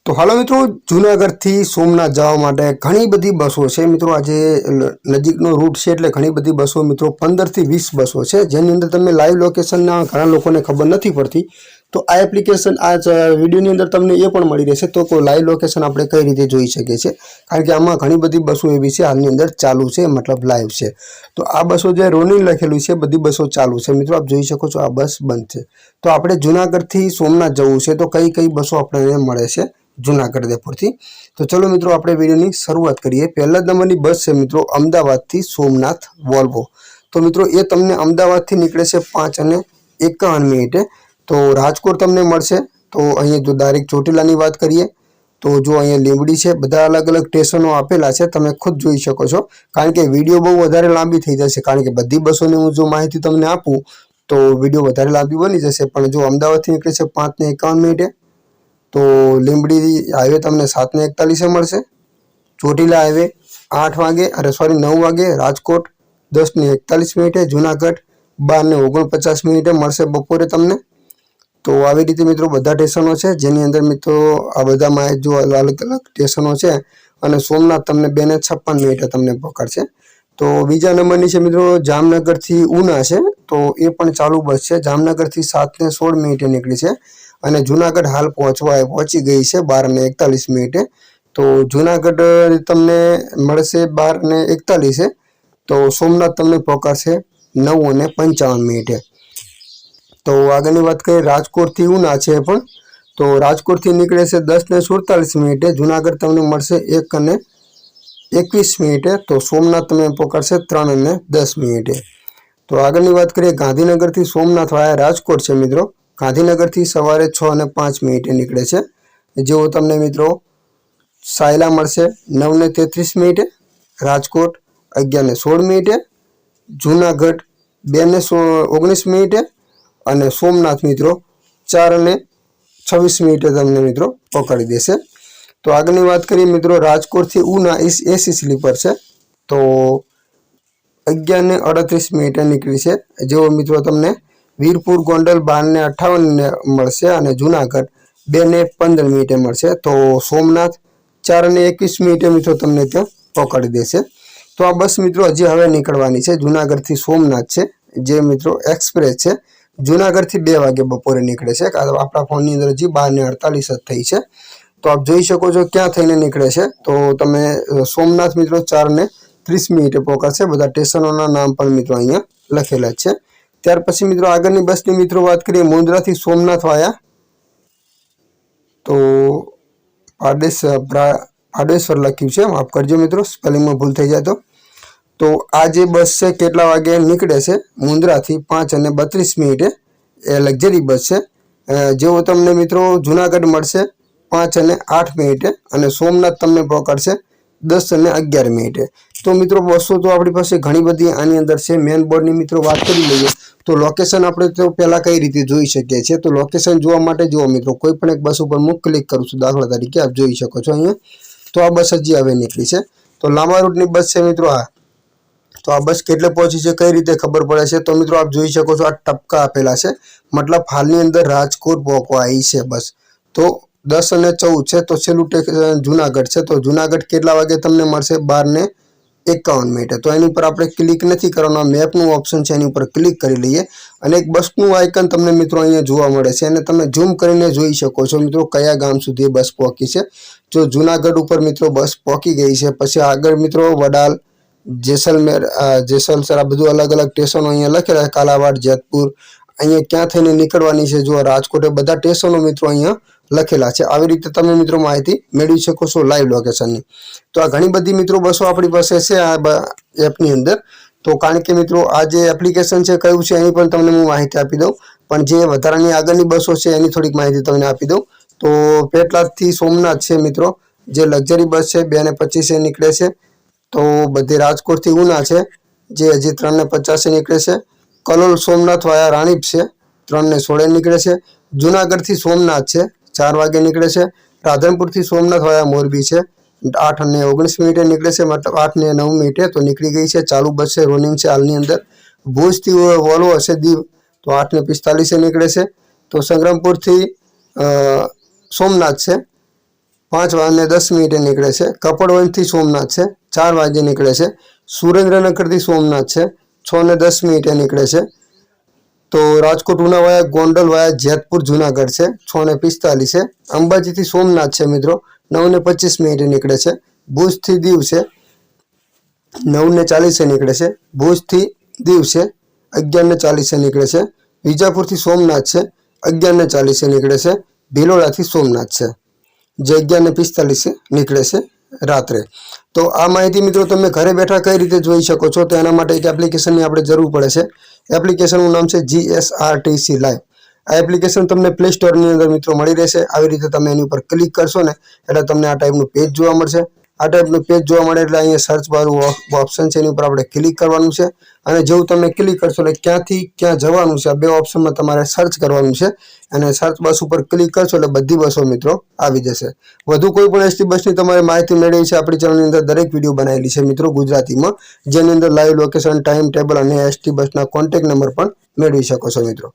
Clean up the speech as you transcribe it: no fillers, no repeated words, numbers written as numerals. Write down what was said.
तो हालो मित्रों, जूनागढ़ थी सोमनाथ जवा माटे घणी बधी बसों छे। मित्रों आजे नजीकनो रूट छे એટલે ઘણી બધી બસો મિત્રો 15 થી 20 બસો છે, જેની અંદર તમે લાઈવ લોકેશનના ઘણા લોકોને ખબર નથી પડતી। તો આ એપ્લિકેશન આ વિડિયોની અંદર તમને એ પણ મળી રહેશે। તો કોઈ લાઈવ લોકેશન આપણે કઈ રીતે જોઈ શકીએ છીએ, કારણ કે આમાં ઘણી બધી બસો એવી છે હાલની અંદર ચાલુ છે, મતલબ લાઈવ છે। તો આ બસો જે રોનિંગ લખેલું છે બધી બસો ચાલુ છે। મિત્રો આપ જોઈ શકો છો આ બસ બંધ છે। તો આપણે જૂનાગઢથી સોમનાથ જવું છે તો કઈ કઈ બસો આપણને મળે છે जूनागढ़ देपुरथी। तो चलो मित्रों આપણે વિડિયોની શરૂઆત કરીએ। પહેલા નંબરની બસ છે મિત્રો અમદાવાદથી સોમનાથ વોલ્વો। તો મિત્રો એ તમને અમદાવાદથી નીકળે છે 5:51 મિનિટે। તો રાજકોટ તમને મળશે। તો અહીં જો ડાયરેક્ટ ચોટીલાની વાત કરીએ તો જો અહીંયા લીંબડી છે, બધા અલગ અલગ સ્ટેશનો આપેલા છે, તમે ખુદ જોઈ શકો છો। કારણ કે વિડિયો બહુ વધારે લાંબી થઈ જશે, કારણ કે બધી બસોની હું જો માહિતી તમને આપું તો વિડિયો વધારે લાંબી બની જશે। પણ જો અમદાવાદથી નીકળે છે 5:51 મિનિટે, तो લીંબડી हाईवे तमने 7:41 મળશે। ચોટીલા हाईवे 8 વાગે अरे सॉरी 9 વાગે। રાજકોટ 10:41 મિનિટે। જૂનાગઢ 12:49 મિનિટે મળશે બપોરે તમને। તો આવી રીતે મિત્રો બધા સ્ટેશનો છે, જેની અંદર મિત્રો આ બધામાં જો અલગ અલગ સ્ટેશનો છે અને સોમનાથ તમને 2:56 મિનિટે તમને પકડશે। તો બીજા નંબરની છે મિત્રો જામનગરથી ઉના છે, તો એ પણ ચાલુ બસ છે। જામનગરથી 7:16 મિનિટે નીકળી છે અને જૂનાગઢ હાલ પહોંચી ગઈ છે 12:41 મિનિટે। તો જૂનાગઢ તમને મળશે 12:41, તો સોમનાથ તમને પહોંચાડશે 9:55 મિનિટે। તો આગળની વાત કરીએ રાજકોટથી ઉના છે પણ, તો રાજકોટથી નીકળે છે 10:47 મિનિટે। જૂનાગઢ તમને મળશે 1:21 મિનિટે। તો સોમનાથ તમને પહોંચાડશે 3:10 મિનિટે। તો આગળની વાત કરીએ ગાંધીનગરથી સોમનાથ વાયા રાજકોટ છે મિત્રો। ગાંધીનગરથી સવારે 6:05 મિનિટે નીકળે છે, જેવો તમને મિત્રો સાયલા મળશે 9:33 મિનિટે। રાજકોટ 11:16 મિનિટે। જૂનાગઢ 2:19 મિનિટે અને સોમનાથ મિત્રો 4:26 મિનિટે તમને મિત્રો પકડી દેશે। તો આગળની વાત કરીએ મિત્રો રાજકોટથી ઉના એસી સ્લીપર છે, તો 11:38 મિનિટે નીકળી છે, જેવો મિત્રો તમને વીરપુર ગોંડલ 12:58 મળશે અને જૂનાગઢ 2:15 મિનિટે મળશે। તો સોમનાથ 4:21 મિનિટે મિત્રો તમને ત્યાં પકડી દેશે। તો આ બસ મિત્રો હજી હવે નીકળવાની છે, જૂનાગઢથી સોમનાથ છે, જે મિત્રો એક્સપ્રેસ છે। જૂનાગઢથી 2 વાગે બપોરે નીકળે છે, આપણા ફોનની અંદર હજી 12:48 જ થઈ છે। તો આપ જોઈ શકો છો ક્યાં થઈને નીકળે છે। તો તમે સોમનાથ મિત્રો 4:30 મિનિટે પહોંચશે। બધા સ્ટેશનોના નામ પણ મિત્રો અહીંયા લખેલા છે। ત્યાર પછી મિત્રો આગળની બસની મિત્રો વાત કરીએ મુન્દ્રાથી સોમનાથ વાયા, તો પાડેશ્વર લખ્યું છે, માફ કરજો મિત્રો સ્પેલિંગમાં ભૂલ થઈ જાય તો આ જે બસ છે કેટલા વાગે નીકળે છે મુન્દ્રાથી 5:32 મિનિટે। એ લક્ઝરી બસ છે, જેવો તમને મિત્રો જૂનાગઢ મળશે 5:08 મિનિટે અને સોમનાથ તમને પહોંચાડશે 10:11 મિનિટે। તો મિત્રો બસો તો આપણી પાસે ઘણી બધી આની અંદર છે। મેન બોર્ડની મિત્રો વાત કરી લઈએ તો લોકેશન આપણે તો પહેલા કઈ રીતે જોઈ શકીએ છીએ। તો લોકેશન જોવા માટે જુઓ મિત્રો કોઈ પણ એક બસ ઉપર હું ક્લિક કરું છું, દાખલા તરીકે આપ જોઈ શકો છો અહીંયા। તો આ બસ હજી હવે નીકળી છે, તો લાંબા રૂટની બસ છે મિત્રો આ। તો આ બસ કેટલે પહોંચી છે કઈ રીતે ખબર પડે છે, તો મિત્રો આપ જોઈ શકો છો આ ટપકા આપેલા છે, મતલબ હાલની અંદર રાજકોટ પહોંચવા આવી છે બસ। તો 10:14 છે, તો છેલ્લું જૂનાગઢ છે, તો જૂનાગઢ કેટલા વાગે તમને મળશે 12:51 મિનિટે। તો એની ઉપર આપણે ક્લિક નથી કરવાનું, મેપનું ઓપ્શન છે એની ઉપર ક્લિક કરી લઈએ અને એક બસનું આઇકન તમને મિત્રો અહીંયા જોવા મળે છે અને તમે ઝૂમ કરીને જોઈ શકો છો મિત્રો કયા ગામ સુધી બસ પહોંચી છે। જો જૂનાગઢ ઉપર મિત્રો બસ પહોંચી ગઈ છે, પછી આગળ મિત્રો વડાલ, જેસલમેર, જેસલસર, આ બધું અલગ અલગ સ્ટેશનો અહીંયા લખેલા છે, કાલાવાડ, જેતપુર, અહીંયા ક્યાં થઈને નીકળવાની છે, જો રાજકોટ, બધા સ્ટેશનો મિત્રો અહીંયા લખેલા છે। આવી રીતે તમે મિત્રો માહિતી મેળવી શકો છો લાઈવ લોકેશનની। તો આ ઘણી બધી મિત્રો બસો આપણી પાસે છે આ એપની અંદર। તો કારણ કે મિત્રો આ જે એપ્લિકેશન છે કયું છે એની પણ તમને હું માહિતી આપી દઉં, પણ જે વધારાની આગળની બસો છે એની થોડીક માહિતી તમને આપી દઉં। તો પેટલાદથી સોમનાથ છે મિત્રો, જે લક્ઝરી બસ છે 2:25 નીકળે છે। તો બધી રાજકોટથી ઉના છે, જે હજી 3:50 નીકળે છે। કલોલ સોમનાથ વાયા રાણીપ છે, 3:16 નીકળે છે। જૂનાગઢથી સોમનાથ છે 4 વાગે નીકળે છે। રાધનપુરથી સોમનાથ વાયા મોરબી છે, 8:19 મિનિટે નીકળે છે, મતલબ 8:09 મિનિટે તો નીકળી ગઈ છે, ચાલુ બસ છે, રોનિંગ છે હાલની અંદર। ભુજથી વોલ્વો હશે દીવ, તો 8:45 નીકળે છે। તો સંગ્રામપુરથી સોમનાથ છે, 5:10 નીકળે છે. કપડવંજથી સોમનાથ છે 4 વાગે નીકળે છે. સુરેન્દ્રનગરથી સોમનાથ છે 6:10 નીકળે છે. તો રાજકોટ ઉના વાયા ગોંડલ વાયા જેતપુર જુનાગઢ છે 6:45 છે. અંબાજીથી સોમનાથ છે મિત્રો 9:25 નીકળે છે. ભુજથી દીવ છે 9:40 નીકળે છે. ભુજથી દીવ છે 11:40 નીકળે છે. વિજાપુરથી સોમનાથ છે 11:40 નીકળે છે. ભિલોડાથી સોમનાથ છે જે 11:45 નીકળે છે રાત્રે. તો આ માહિતી મિત્રો તમે ઘરે બેઠા કઈ રીતે જોઈ શકો છો? તો એના માટે એક એપ્લિકેશનની આપણે જરૂર પડે છે. એપ્લિકેશનનું નામ છે GSRTC લાઈવ. આ એપ્લિકેશન તમને પ્લે સ્ટોરની અંદર મિત્રો મળી રહેશે. આવી રીતે તમે એની ઉપર ક્લિક કરશો ને એટલે તમને આ ટાઈપનું પેજ જોવા મળશે. આ ટાઈપનું પેજ જોવા મળે એટલે અહીંયા સર્ચ બારનું ઓપ્શન છે એની ઉપર આપણે ક્લિક કરવાનું છે અને જેવું તમે ક્લિક કરશો એટલે ક્યાંથી ક્યાં જવાનું છે આ બે ઓપ્શનમાં તમારે સર્ચ કરવાનું છે અને સર્ચ બસ ઉપર ક્લિક કરશો એટલે બધી બસો મિત્રો આવી જશે. વધુ કોઈ પણ એસટી બસની તમારે માહિતી મેળવી છે આપણી ચેનલની અંદર દરેક વિડીયો બનાવેલી છે મિત્રો ગુજરાતીમાં, જેની અંદર લાઈવ લોકેશન, ટાઈમ ટેબલ અને એસટી બસના કોન્ટેક્ટ નંબર પણ મેળવી શકો છો મિત્રો.